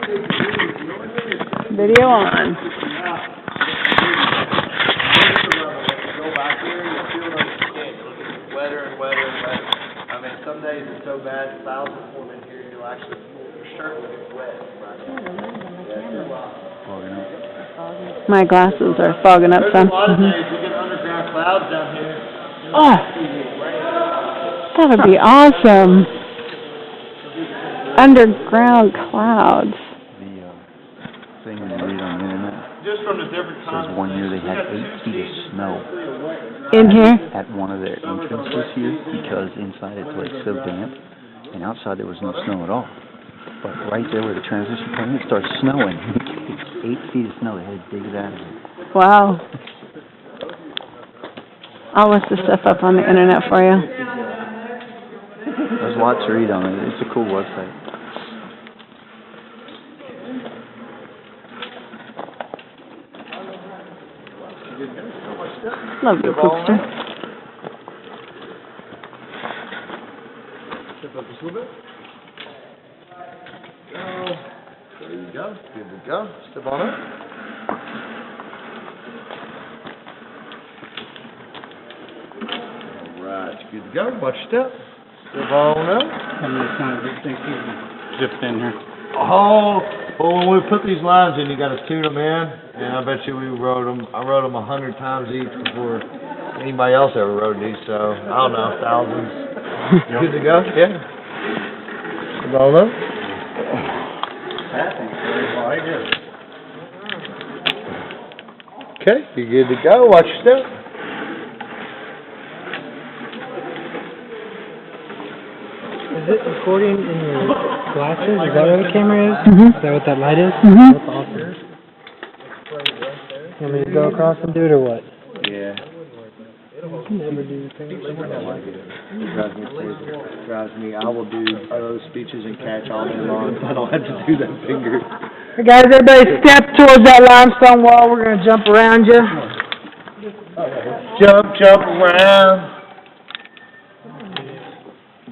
Video on. Wetter and wetter and wetter. I mean, some days it's so bad, 1,000 form in here, you'll actually, your shirt will get wet. My glasses are fogging up some. There's a lot of days you get underground clouds down here. Oh, that would be awesome. Underground clouds. The thing when you read on the internet Just from the different says one year they had 8 feet of snow In here? at one of their entrances here because inside it's like so damp, and outside there was no snow at all. But right there where the transition point is, it starts snowing. 8 feet of snow. They had to dig it out of it. Wow. I'll look this stuff up on the internet for you. There's lots to read on it. It's a cool website. Love you, Cookster. Step up just a little bit. Go. There you go. Good to go. Step on up. All right. Good to go. Watch your step. Step on up. How many times do you think you zipped in here? Oh, well, when we put these lines in, you gotta tune them in, and I bet you I rode them 100 times each before anybody else ever rode these, so, I don't know, thousands. Good to go? Yeah. Step on up. Okay, you're good to go. Watch your step. Is it recording in your glasses? Is that where the camera is? Mhm. Is that what that light is? Mhm. That's awesome. You want me to go across and do it or what? Yeah. I can never do things. Drives me. I will do those speeches and catch all day long. I don't have to do that finger. Hey guys, everybody step towards that limestone wall. We're going to jump around you. Jump around.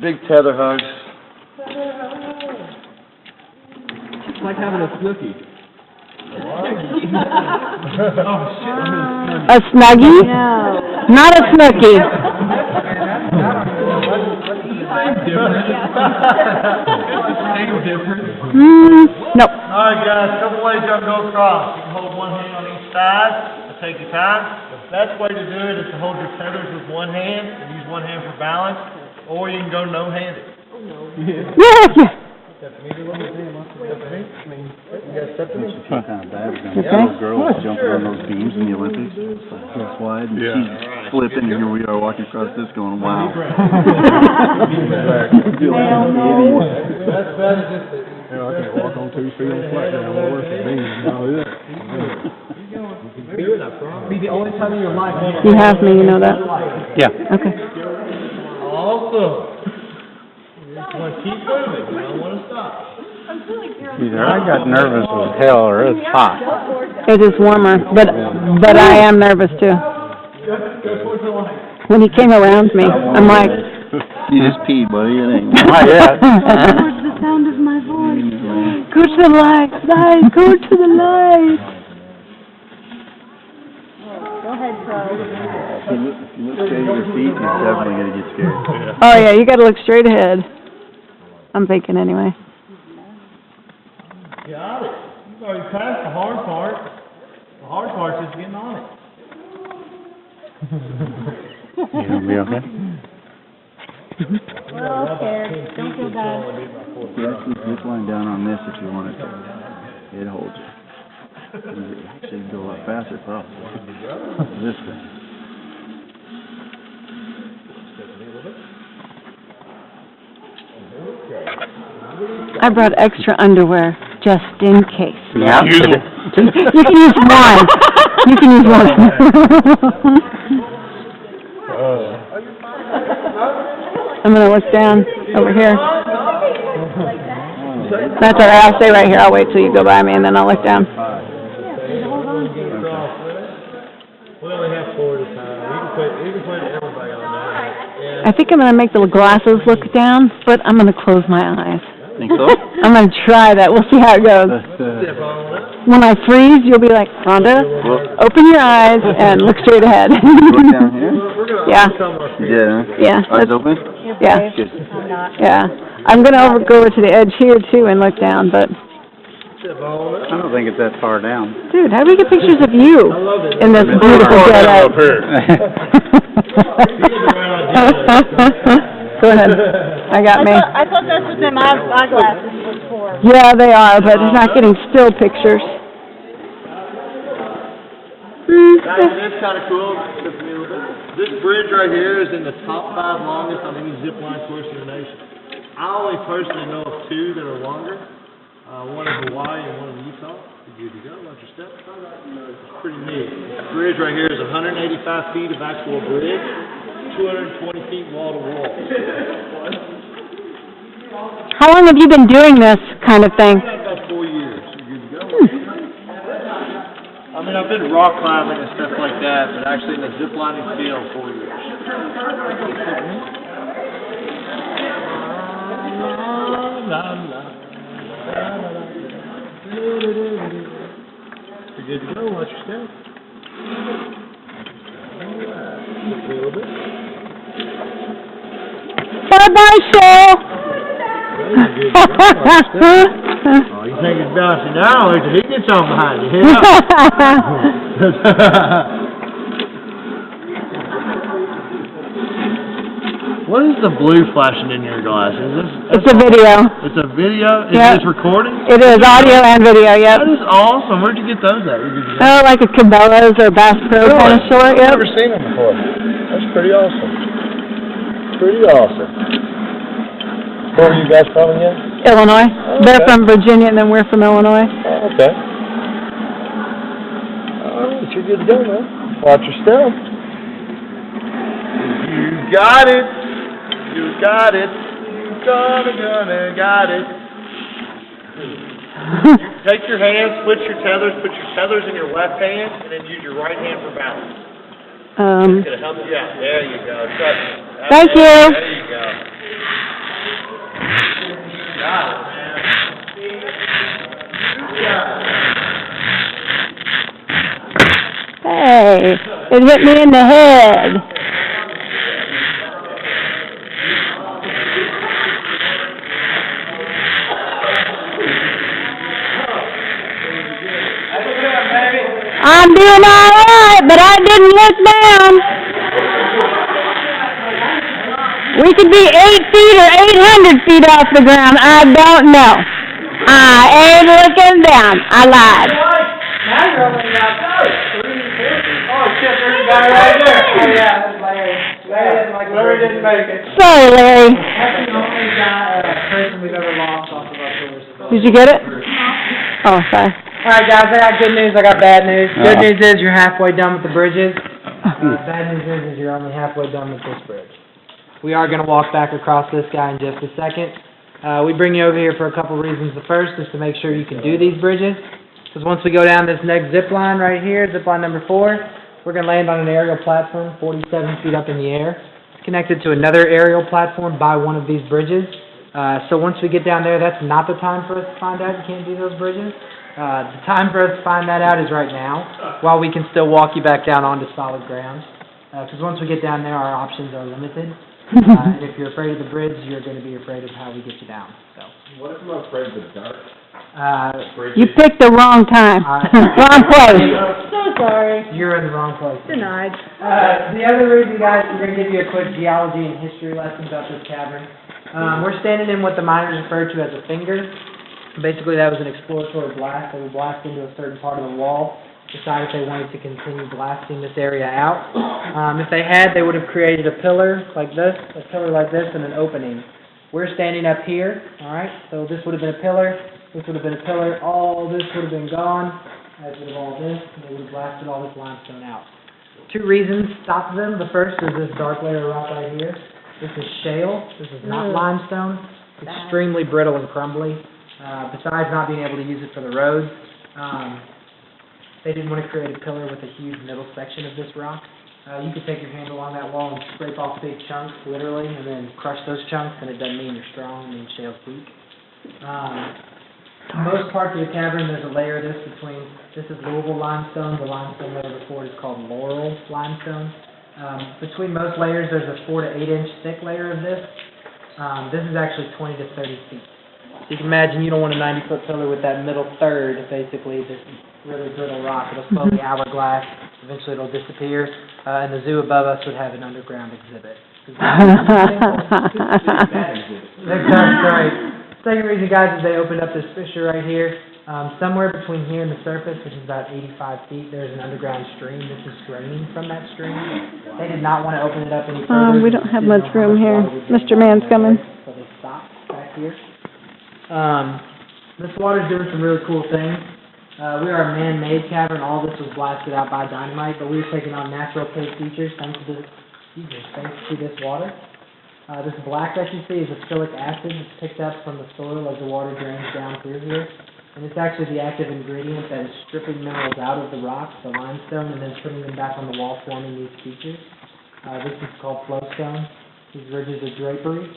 Big tether hugs. It's like having a snookie. A snuggie? No. Not a snookie. Nope. All right, guys, couple ways y'all go across. You can hold one hand on each side and take your time. The best way to do it is to hold your tethers with one hand and use one hand for balance, or you can go no-handed. Yeah. She felt kind of bad. Those girls jumping on those beams in the Olympics. It's like so wide, and she's flipping, and here we are walking across this going, wow. I can't walk on 2 feet on flat ground. What works for me? Be the only time in your life. You have me, you know that? Yeah. Okay. Awesome. You just want to keep moving, you don't want to stop. Either I got nervous as hell or it's hot. It is warmer, but I am nervous too. When he came around me, I'm like, You just peed, buddy. It ain't. Not yet. where's the sound of my voice? Go to the light, guys, go to the light. If you look straight at your feet, you're definitely going to get scared. Oh yeah, you gotta look straight ahead. I'm thinking anyway. Got it. You've already passed the hard part. The hard part's just getting on it. You gonna be okay? We're all scared. Don't feel bad. You actually zip line down on this if you want it. It holds you. You actually go a lot faster, probably. This thing. I brought extra underwear just in case. Yeah. You can use one. You can use one. I'm gonna look down over here. That's all right. I'll stay right here. I'll wait till you go by me, and then I'll look down. We only have 4 at a time. You can put everybody on there. I think I'm gonna make the glasses look down, but I'm gonna close my eyes. Think so? I'm gonna try that. We'll see how it goes. When I freeze, you'll be like, Rhonda, open your eyes and look straight ahead. Look down here? Yeah. Yeah. Yeah. Eyes open? Yeah. Good. I'm not. Yeah. I'm gonna go over to the edge here too and look down, but I don't think it's that far down. dude, how do we get pictures of you in this beautiful getup? Go ahead. I got me. I thought that's what them eyeglasses was for. Yeah, they are, but it's not getting still pictures. That's kind of cool. This bridge right here is in the top 5 longest on any zip line course in the nation. I only personally know of 2 that are longer. One in Hawaii and one in Utah. You're good to go. Watch your step. It's pretty neat. This bridge right here is 185 feet of actual bridge, 220 feet wall to wall. How long have you been doing this kind of thing? About 4 years. You're good to go. I mean, I've been rock climbing and stuff like that, but actually in the zip lining field 4 years. You're good to go. Watch your step. A little bit. Bye-bye, show. Oh, you think it's bouncing now? Wait till he gets on behind you. Yeah. What is the blue flashing in your glasses? It's a video. It's a video? Is Yep. this recording? It is audio and video, yep. That is awesome. Where'd you get those at? Oh, like a Cabela's or Bass Pro kind of short, yep. I've never seen them before. That's pretty awesome. Pretty awesome. Where are you guys from again? Illinois. Oh, They're okay. from Virginia and then we're from Illinois. Oh, okay. All right, you're good to go, man. Watch your step. You got it. You got it. Gonna got it. Take your hands, switch your tethers, put your tethers in your left hand, and then use your right hand for balance. It's gonna help you out. There you go. Trust me. Thank you. There you go. Got it, man. Hey, it hit me in the head. I'm doing all right, but I didn't look down. We could be 8 feet or 800 feet off the ground. I don't know. I ain't looking down. I lied. Now you're only about 3, 4. Oh shit, there's a guy right there. Oh yeah, that's Larry. Larry didn't make it. Sorry, Larry. That's the only person we've ever lost off of our tours. Did you get it? Oh, sorry. Alright guys, I got good news, I got bad news. Good news is you're halfway done with the bridges. Bad news is you're only halfway done with this bridge. We are going to walk back across this guy in just a second. We bring you over here for a couple reasons. The first is to make sure you can do these bridges. Because once we go down this next zip line right here, zip line number 4, we're going to land on an aerial platform 47 feet up in the air. It's connected to another aerial platform by one of these bridges. So once we get down there, that's not the time for us to find out you can't do those bridges. The time for us to find that out is right now, while we can still walk you back down onto solid ground. Because once we get down there, our options are limited. And if you're afraid of the bridge, you're going to be afraid of how we get you down. So. What if I'm afraid of the dark? You picked the wrong time. Wrong place. So sorry. You're in the wrong place. Denied. The other reason, guys, we're going to give you a quick geology and history lesson about this cavern. We're standing in what the miners refer to as a finger. Basically, that was an exploratory blast. They would blast into a certain part of the wall, decide if they wanted to continue blasting this area out. If they had, they would have created a pillar like this, and an opening. We're standing up here, all right? So this would have been a pillar, this would have been a pillar, all this would have been gone, as would have all this, and they would have blasted all this limestone out. 2 reasons stop them. The first is this dark layer of rock right here. This is shale. This is not limestone. It's extremely brittle and crumbly. Besides not being able to use it for the roads, they didn't want to create a pillar with a huge middle section of this rock. You could take your hand along that wall and scrape off big chunks, literally, and then crush those chunks, and it doesn't mean you're strong, it means shale's weak. Most parts of the cavern, there's a layer of this between, this is Louisville limestone, the limestone layer before it is called Laurel limestone. Between most layers, there's a 4 to 8 inch thick layer of this. This is actually 20 to 30 feet. So you can imagine you don't want a 90-foot pillar with that middle third, basically, this really brittle rock. It'll slowly hourglass, eventually it'll disappear, and the zoo above us would have an underground exhibit. That's right. Second reason, guys, is they opened up this fissure right here. Somewhere between here and the surface, which is about 85 feet, there's an underground stream. This is draining from that stream. They did not want to open it up any further. We don't have much room here. Mr. Mann's coming. So they stopped back here. This water's doing some really cool things. We are a man-made cavern. All this was blasted out by dynamite, but we were taking on natural cave features thanks to this water. This black that you see is acrylic acid that's picked up from the soil as the water drains down through here. And it's actually the active ingredient that is stripping minerals out of the rock, the limestone, and then putting them back on the wall, forming these features. This is called flowstone. These ridges are drapery.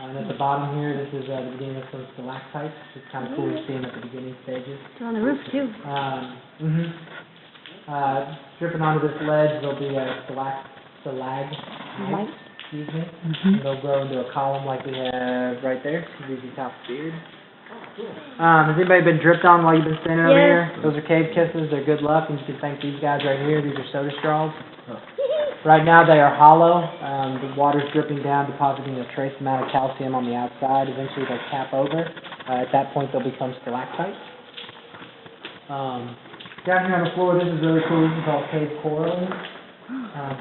And at the bottom here, this is the beginning of some stalactites. It's kind of cool to see them at the beginning stages. They're on the roof too. Dripping onto this ledge, there'll be a stalagmite. Excuse me. And they'll grow into a column like we have right there. These are top beard. Has anybody been dripped on while you've been standing over here? Those are cave kisses. They're good luck, and you can thank these guys right here. These are soda straws. Right now they are hollow. The water's dripping down, depositing a trace amount of calcium on the outside. Eventually they'll cap over. At that point they'll become stalactites. Down here on the floor, this is really cool. This is called cave coralline.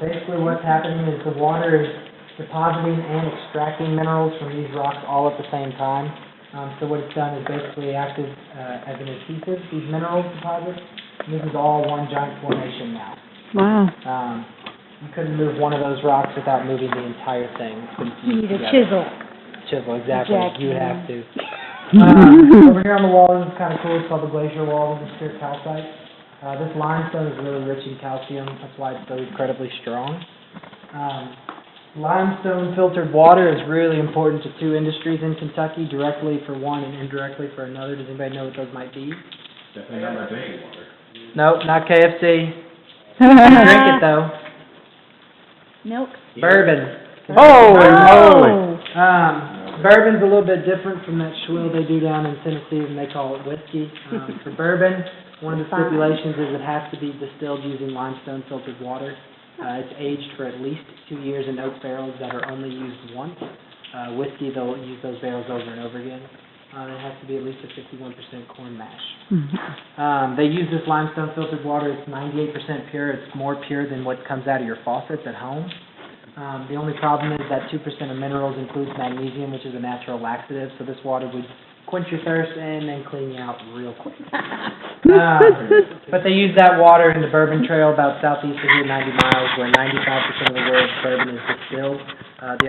Basically what's happening is the water is depositing and extracting minerals from these rocks all at the same time. So what it's done is basically acted as an adhesive, these mineral deposits. And this is all one giant formation now. Wow. You couldn't move one of those rocks without moving the entire thing. You need a chisel. Chisel, exactly. Exactly. You would have to. Over here on the wall, this is kind of cool. It's called the glacier wall. This is pure calcite. This limestone is really rich in calcium. That's why it's so incredibly strong. Limestone filtered water is really important to two industries in Kentucky, directly for one and indirectly for another. Does anybody know what those might be? Definitely not my drinking water. Nope, not KFC. Drink it though. Milk. Bourbon. Holy moly! Bourbon's a little bit different from that swill they do down in Tennessee, and they call it whiskey. For bourbon, one of the stipulations is it has to be distilled using limestone filtered water. It's aged for at least 2 years in oak barrels that are only used once. Whiskey, they'll use those barrels over and over again. It has to be at least a 51% corn mash. They use this limestone filtered water. It's 98% pure. It's more pure than what comes out of your faucets at home. The only problem is that 2% of minerals includes magnesium, which is a natural laxative, so this water would quench your thirst and then clean you out real quick. But they use that water in the Bourbon Trail about southeast of here, 90 miles, where 95% of the world's bourbon is distilled. The other